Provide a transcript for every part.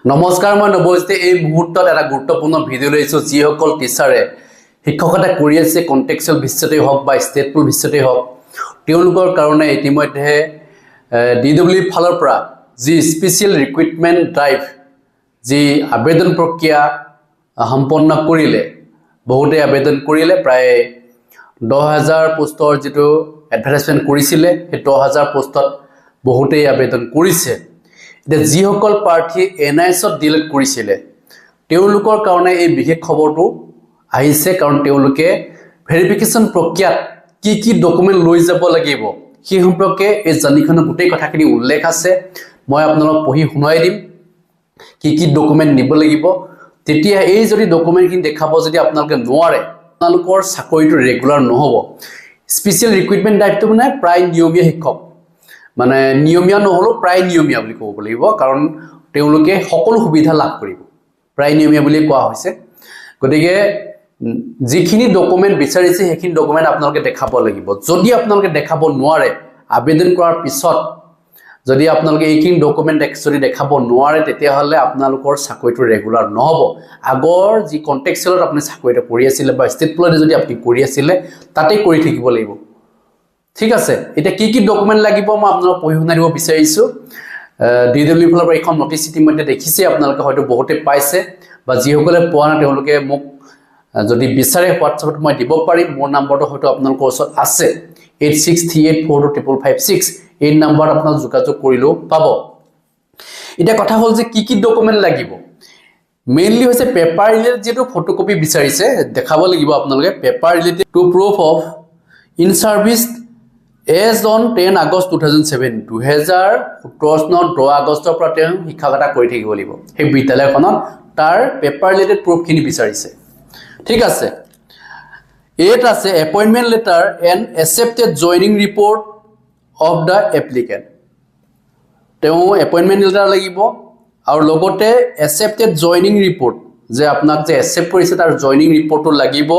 নমস্কাৰ মই নবজতে এই মুহূৰ্তত এটা গুৰুত্বপূৰ্ণ ভিডিঅ' লৈছো যিসকল টিচাৰে শিক্ষকতা কৰি আছে কনটেক্সুৱেল ভিত্তিতে হওক বা ষ্টেটফুল ভিত্তিতে হওক তেওঁলোকৰ কাৰণে ইতিমধ্যে ডিডব্লিউ ফালৰ পৰা যি স্পেচিয়েল ৰিক্ৰুটমেণ্ট ড্ৰাইভ যি আবেদন প্ৰক্ৰিয়া সম্পন্ন কৰিলে বহুতে আবেদন কৰিলে প্ৰায় 10000 পোষ্টৰ যেটো এডভাৰটাইজমেন্ট কৰিছিলে সেই 10000 পোষ্টত বহুতে আবেদন কৰিছে যিসকল প্ৰাৰ্থী এনআইএছত ডিলিট কৰিছিলে তেওঁলোকৰ কাৰণে এই বিশেষ খবৰটো আহিছে কাৰণ তেওঁলোকে ভেৰিফিকেশন প্ৰক্ৰিয়াত কি ডকুমেন্ট লৈ যাব লাগিব সেই সম্পৰ্কে এই জানিখনৰ গোটেই কথাখিনি উল্লেখ আছে মই আপোনালোকক পঢ়ি শুনাই দিম কি ডকুমেন্ট নিব লাগিব তেতিয়া এই যদি ডকুমেন্টখিনি দেখাব যদি আপোনালোকে নোৱাৰে আপোনালোকৰ চাকৰিটো ৰেগুলাৰ নহব স্পেচিয়েল ৰিক্ৰুটমেন্ট ড্ৰাইভটো মানে প্ৰায় নিয়মীয়া শিক্ষক মানে নিয়মীয়া নহলো প্ৰায় নিয়মীয়া বুলি ক'ব লাগিব কাৰণ তেওঁলোকে সকলো সুবিধা লাভ কৰিব প্ৰায় নিয়মীয়া বুলি কোৱা হৈছে গতিকে যিখিনি ডকুমেন্ট বিচাৰিছে সেইখিনি ডকুমেন্ট আপোনালোকে দেখাব লাগিব যদি আপোনালোকে দেখাব নোৱাৰে আবেদন কৰাৰ পিছত যদি আপোনালোকে এইখিনি ডকুমেন্ট একচুয়ালি দেখাব নোৱাৰে তেতিয়া হলে আপোনালোকৰ চাকৰিটো ৰেগুলাৰ নহব আগৰ যি কনটেক্সুৱেলত আপুনি চাকৰিটো কৰি আছিল বা ষ্টেট প্লটে যদি আপুনি কৰি আছিল তাতে কৰি থাকিব লাগিব ঠিক আছে এটা কি ডকুমেন্ট লাগিব মই আপোনালোকক পঢ়ি শুনাই দিব বিচাৰিছো ডিডব্লিউ ফালৰ পৰা এখন নটিচ ইতিমধ্যে দেখিছে আপোনালোকে হয়তো বহুতে পাইছে বা যিসকলে পোৱা না তেওঁলোকে মোক যদি বিচাৰে হোৱাটছআপত মই দিব পাৰিম মোৰ নম্বৰটো হয়তো আপোনালোকৰ ওচৰত আছে 8638425556 এই নম্বৰ আপোনালোক যোগাযোগ কৰিলো পাব এটা কথা হল যে কি ডকুমেন্ট লাগিব মেইনলি হৈছে পেপাৰ ৰিলেটেড যেটো ফটোকপি বিচাৰিছে দেখাব লাগিব আপোনালোকে paper related to proof of in service as on 10 August 2007 2017 চনৰ 10 আগষ্টৰ পৰা তেওঁ শিক্ষকতা কৰি থাকিব লাগিব সেই বিদ্যালয়খনত তাৰ পেপাৰ ৰিলেটেড প্ৰুফখিনি বিচাৰিছে ঠিক আছে এট আছে appointment letter and accepted joining report of the applicant তেওঁ এপইন্টমেন্ট লেটাৰ লাগিব আৰু লগতে accepted joining report যে আপোনাক যে accept কৰিছে তাৰ joining reportটো লাগিব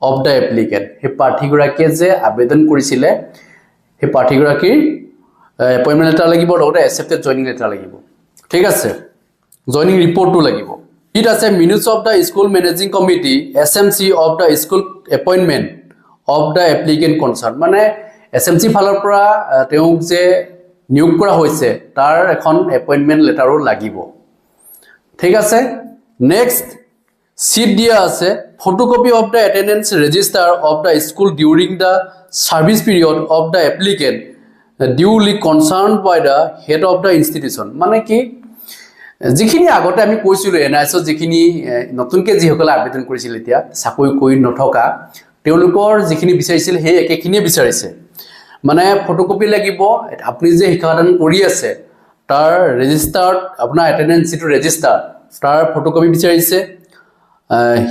of the applicant he প্ৰাৰ্থীগৰাকীয়ে যে আবেদন কৰিছিলে he প্ৰাৰ্থীগৰাকীৰ এপইন্টমেন্ট লেটাৰ লাগিব লগতে accepted joining letter লাগিব ঠিক আছে joining reportটো লাগিব it আছে minutes of the school managing committee SMC of the school appointment of the applicant concerned মানে SMC ফালৰ পৰা তেওঁক যে নিয়োগ কৰা হৈছে তাৰ এখন এপইন্টমেন্ট লেটাৰো লাগিব ঠিক আছে next sheet dia ase photocopy of the attendance register of the school during the service period of the applicant duly concerned by the head of the institution mane ki jikhini agote ami koisilu NIS jikhini notunke jihokala abedan korisil etia sakoi koi nothoka teulukor jikhini bisarisil he ekekhini bisarise mane photocopy lagibo apni je hikadan kori ase tar register apna attendance sheet register tar photocopy bisarise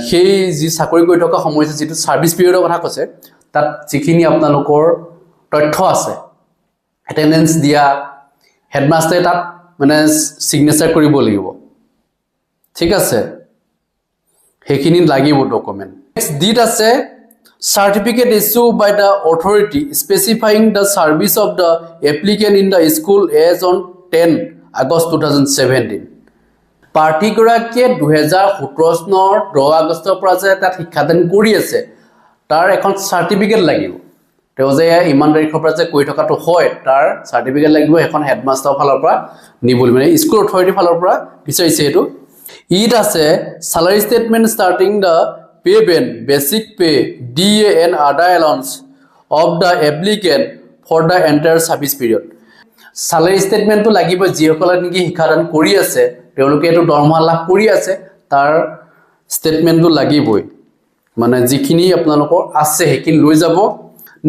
সেই যি চাকৰি কৰি থকা সময়ত যেটো service পিৰিয়ডৰ কথা কৈছে তাত যিখিনি আপোনালোকৰ তথ্য আছে অ্যাটেন্ডেন্স দিয়া হেডমাস্টাৰ তাত মানে সিগনেচাৰ কৰিব লাগিব ঠিক আছে সেইখিনি লাগিব ডকুমেন্ট নেক্সট ডিট আছে certificate issued by the authority specifying the service of the applicant in the school as on 10 August 2017 প্ৰাৰ্থীগৰাকীয়ে 2017 চনৰ 10 আগষ্টৰ পৰা যে তাত শিক্ষাদান কৰি আছে তাৰ এখন সাৰ্টিফিকেট লাগিব তেওঁ যে ইমানদাৰীৰ পৰা যে কৈ থকাটো হয় তাৰ সাৰ্টিফিকেট লাগিব এখন হেডমাস্টাৰ ফালৰ পৰা নিবল মানে স্কুল অথৰিটি ফালৰ পৰা বিচাৰিছে এটো ইট আছে salary statement starting the payment basic pay DA and other allowance of the applicant for the entire service period salary statement to লাগিব যিসকলে নেকি শিক্ষাদান কৰি আছে তেওঁলোকে এটো দৰমহা লাভ কৰি আছে তাৰ ষ্টেটমেন্টটো লাগিবই মানে যিখিনি আপোনালোকৰ আছে হেকিন লৈ যাব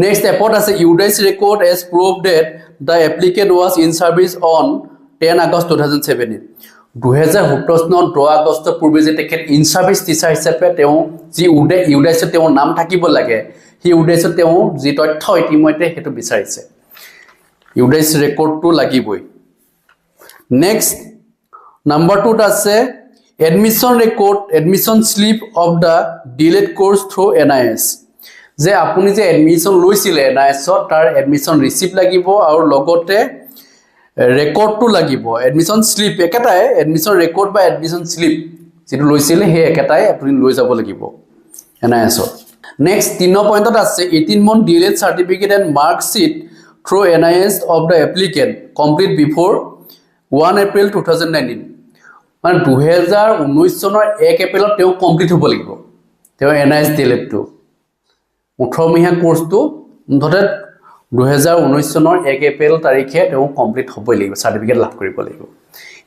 নেক্সট এপত আছে UDIS record as proof that the applicant was in service on 10 August 2017 2017 চনৰ 10 আগষ্ট পূৰ্বে যে তেখেত ইন সাৰ্ভিস টিচাৰ হিচাপে তেওঁ যি UDIS তেওঁৰ নাম থাকিব লাগে হি UDIS তেওঁ যি তথ্য ইতিমধ্যে হেতু বিচাৰিছে UDIS ৰেকৰ্ডটো লাগিবই নেক্সট Number 2 আছে admission record admission slip of the delayed course through NIS যে আপুনি যে admission লৈছিলে NIS তাৰ admission receipt লাগিব আৰু লগতে ৰেকৰ্ডটো লাগিব এডমিশ্যন শ্লিপ একেটাই এডমিশ্যন ৰেকৰ্ড বা এডমিশ্যন শ্লিপ যেটো লৈছিলে সেই একেটাই আপুনি লৈ যাব লাগিব NIS নেক্সট 3 পইণ্টত আছে 18 month DLED certificate and mark sheet through NIS of the applicant complete before 1 April 2019 মানে 2019 চনৰ 1 এপ্ৰিলত তেওঁ কমপ্লিট হ'ব লাগিব তেওঁ NIS DLED টো 18 মহীয়া কোৰ্সটো মুঠতে 2019 চনৰ 1 এপ্ৰিল তাৰিখে তেওঁ কমপ্লিট হ'ব লাগিব সাৰ্টিফিকেট লাভ কৰিব লাগিব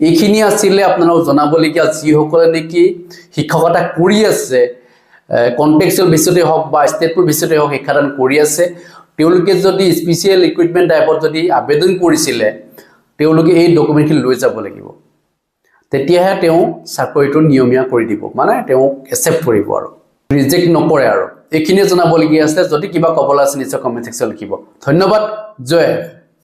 এইখিনি আছিল আপোনালোক জনাবলগীয়া যি সকলে নেকি শিক্ষকতা কৰি আছে কনটেক্সচুৱেল বেচিসতে হওক বা ষ্টেটপুৰ বেচিসতে হওক শিক্ষাদান কৰি আছে তেওঁলোকে যদি স্পেশাল ইকুইপমেন্ট টাইপৰ যদি আবেদন কৰিছিলে তেওঁলোকে এই ডকুমেন্টখিনি লৈ যাব লাগিব তেতিয়াহে তেওঁ চাকৰিটো নিয়মীয়া কৰি দিব মানে তেওঁ একচেপ্ট কৰিব আৰু ৰিজেক্ট নকৰে আৰু এইখিনি জনাবলগীয়া আছে যদি কিবা কবল আছে নিশ্চয় কমেন্ট সেকশন লিখিব ধন্যবাদ জয়